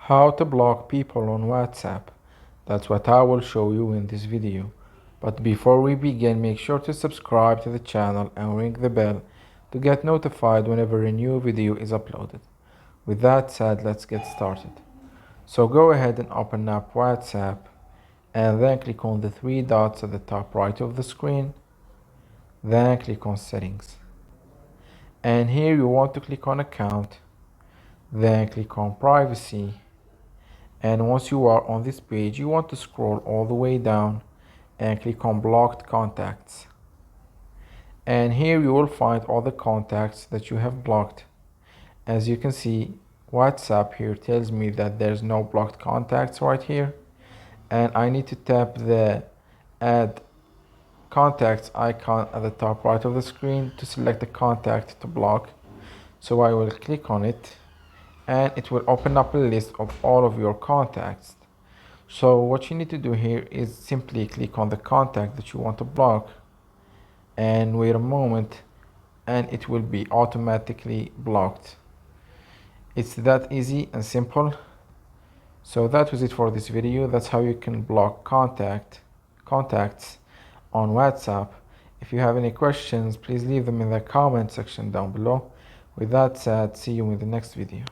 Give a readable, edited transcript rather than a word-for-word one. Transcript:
How to block people on WhatsApp. That's what I will show you in this video. But before we begin, make sure to subscribe to the channel and ring the bell to get notified whenever a new video is uploaded. With that said, let's get started. So go ahead and open up WhatsApp and then click on the three dots at the top right of the screen. Then click on settings. And here you want to click on account. Then click on privacy. And once you are on this page, you want to scroll all the way down and click on blocked contacts. And here you will find all the contacts that you have blocked. As you can see, WhatsApp here tells me that there's no blocked contacts right here, and I need to tap the add contacts icon at the top right of the screen to select the contact to block. So I will click on it and it will open up a list of all of your contacts. So what you need to do here is simply click on the contact that you want to block and wait a moment, and it will be automatically blocked. It's that easy and simple. So that was it for this video. That's how you can block contacts on WhatsApp. If you have any questions, please leave them in the comment section down below. With that said, see you in the next video.